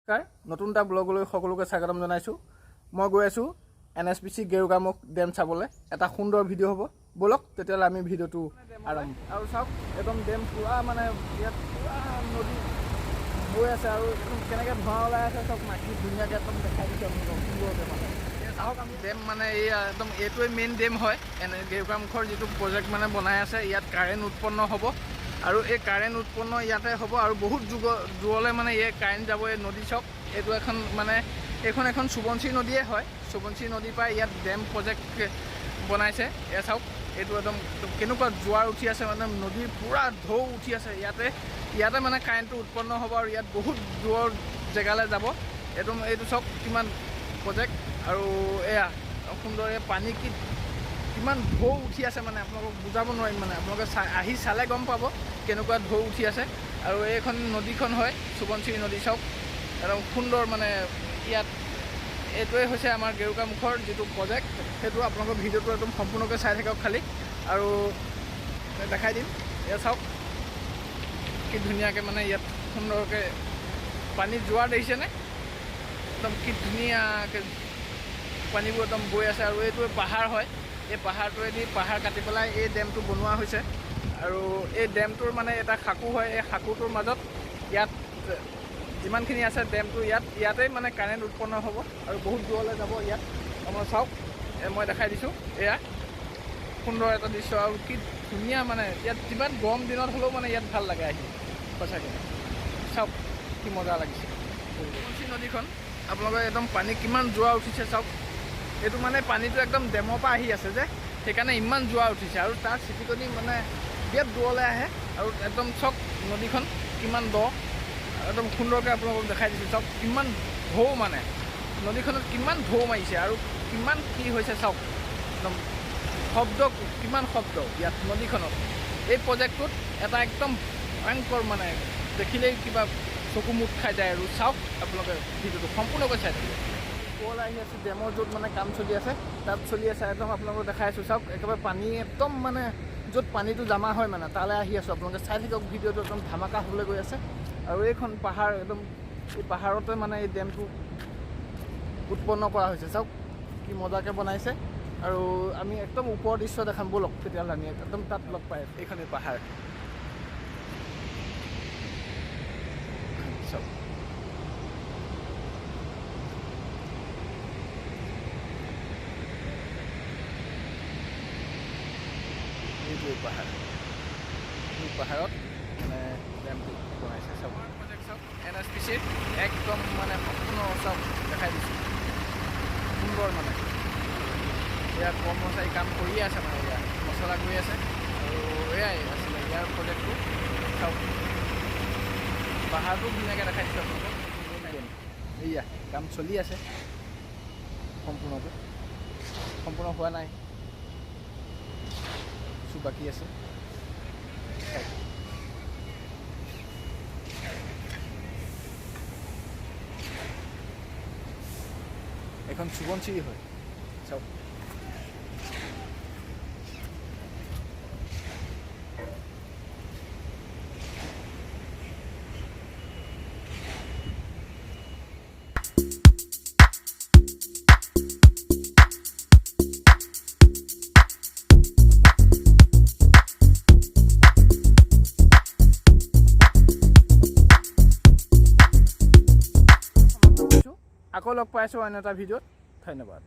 নতুন এটা ব্লগলৈ সকলোকে স্বাগতম জনাইছোঁ। মই গৈ আছোঁ NSPC গেৰুকামুখ ডেম চাবলৈ। এটা সুন্দৰ ভিডিঅ' হ'ব, ব'লক তেতিয়াহ'লে আমি ভিডিঅ'টো আৰম্ভ। আৰু চাওক, একদম ডেম পূৰা মানে ইয়াত পূৰা নদী বৈ আছে আৰু একদম কেনেকৈ ধোঁৱা ওলাই আছে চব মাটি ধুনীয়াকৈ একদম দেখাই দিছে আপোনালোকক সুন্দৰকৈ। মানে চাওক আমি ডেম মানে এই একদম এইটোৱে মেইন ডেম হয়। গেৰুকামুখৰ যিটো প্ৰজেক্ট মানে বনাই আছে, ইয়াত কাৰেণ্ট উৎপন্ন হ'ব আৰু এই কাৰেণ্ট উৎপন্ন ইয়াতে হ'ব আৰু বহুত দূৰলৈ মানে এই কাৰেণ্ট যাব। এই নদী চক এইটো এইখন এখন সোৱণশিৰি নদীয়ে হয়। সোৱণশিৰি নদীৰ পৰা ইয়াত ডেম প্ৰজেক্ট বনাইছে। এয়া চাওক, এইটো একদম কেনেকুৱা জোৱাৰ উঠি আছে, মানে নদীৰ পূৰা ঢৌ উঠি আছে। ইয়াতে মানে কাৰেণ্টটো উৎপন্ন হ'ব আৰু ইয়াত বহুত দূৰৰ জেগালৈ যাব। এইটো চাওক কিমান প্ৰজেক্ট আৰু এয়া সুন্দৰ পানী কিমান ঢৌ উঠি আছে, মানে আপোনালোকক বুজাব নোৱাৰিম। মানে আপোনালোকে আহি চালে গম পাব কেনেকুৱা ঢৌ উঠি আছে। আৰু এইখন নদীখন হয় সোৱণশিৰি নদী। চাওক একদম সুন্দৰ, মানে ইয়াত এইটোৱে হৈছে আমাৰ গেৰুকামুখৰ যিটো প্ৰজেক্ট। সেইটো আপোনালোকৰ ভিডিঅ'টো একদম সম্পূৰ্ণকৈ চাই থাকক খালি, আৰু দেখাই দিম। এয়া চাওক কি ধুনীয়াকৈ মানে ইয়াত সুন্দৰকৈ পানী জোৱাৰ দেখিছেনে? একদম কি ধুনীয়াকৈ পানীবোৰ একদম বৈ আছে। আৰু এইটোৱে পাহাৰ হয়। এই পাহাৰ কাটি পেলাই এই ডেমটো বনোৱা হৈছে। আৰু এই ডেমটোৰ মানে এটা সাঁকো হয়। এই সাঁকোটোৰ মাজত ইয়াত যিমানখিনি আছে ডেমটো ইয়াতেই মানে কাৰেণ্ট উৎপন্ন হ'ব আৰু বহুত দূৰলৈ যাব। ইয়াত আমাৰ চাওক, মই দেখাই দিছোঁ। এয়া সুন্দৰ এটা দৃশ্য আৰু কি ধুনীয়া, মানে ইয়াত যিমান গৰম দিনত হ'লেও মানে ইয়াত ভাল লাগে আহি, সঁচাকৈ। চাওক কি মজা লাগিছে। সোৱণশিৰি নদীখন আপোনালোকে একদম পানী কিমান জোৱাৰ উঠিছে চাওক। এইটো মানে পানীটো একদম ডেমৰ পৰা আহি আছে যে, সেইকাৰণে ইমান জোৱাৰ উঠিছে। আৰু তাৰ চিটিকনি মানে বিৰাট দূৰলৈ আহে। আৰু একদম চাওক নদীখন কিমান দ, একদম সুন্দৰকৈ আপোনালোকক দেখাই দিছোঁ। চাওক কিমান ঢৌ, মানে নদীখনত কিমান ঢৌ মাৰিছে আৰু কিমান কি হৈছে চাওক। একদম কিমান শব্দ ইয়াত নদীখনত। এই প্ৰজেক্টটোত এটা একদম ভয়ংকৰ, মানে দেখিলেই কিবা চকু মুখ খাই যায়। আৰু চাওক আপোনালোকে ভিডিঅ'টো সম্পূৰ্ণকৈ চাই থাকিব। ওপৰলৈ আহি আছে ডেমৰ য'ত মানে কাম চলি আছে, তাত চলি আছে। একদম আপোনালোকক দেখাই আছোঁ। চাওক একেবাৰে পানী একদম মানে য'ত পানীটো জমা হয় মানে তালৈ আহি আছোঁ। আপোনালোকে চাই থাকক ভিডিঅ'টো, একদম ধামাকা হ'বলৈ গৈ আছে। আৰু এইখন পাহাৰ, একদম এই পাহাৰতে মানে এই ডেমটো উৎপন্ন কৰা হৈছে। চাওক কি মজাকৈ বনাইছে। আৰু আমি একদম ওপৰৰ দৃশ্য দেখাম, ব'লক তেতিয়াহ'লে আমি একদম তাত লগ পাই আছোঁ। এইখনেই পাহাৰ। চাওক এইটোৱে পাহাৰ। এই পাহাৰত মানে ডেমটো বনাইছে। চাওক প্ৰজেক্ট চাওক NSPC একদম মানে সম্পূৰ্ণ চাওক দেখাই দিছোঁ। সুন্দৰ, মানে ইয়াত কৰ্মচাৰী কাম কৰিয়ে আছে, মানে ইয়াত মছলা কৰি আছে। আৰু এয়াই আছিলে ইয়াৰ প্ৰজেক্টটো। চাওক পাহাৰটো ধুনীয়াকৈ দেখাই দিছোঁ আপোনালোকক। এয়া কাম চলি আছে সম্পূৰ্ণকৈ, সম্পূৰ্ণ হোৱা নাই, কিছু বাকী আছে। এখন সোৱণশিৰি হয়। চাওক আকৌ লগ পাইছোঁ অন্য এটা ভিডিঅ'ত। ধন্যবাদ।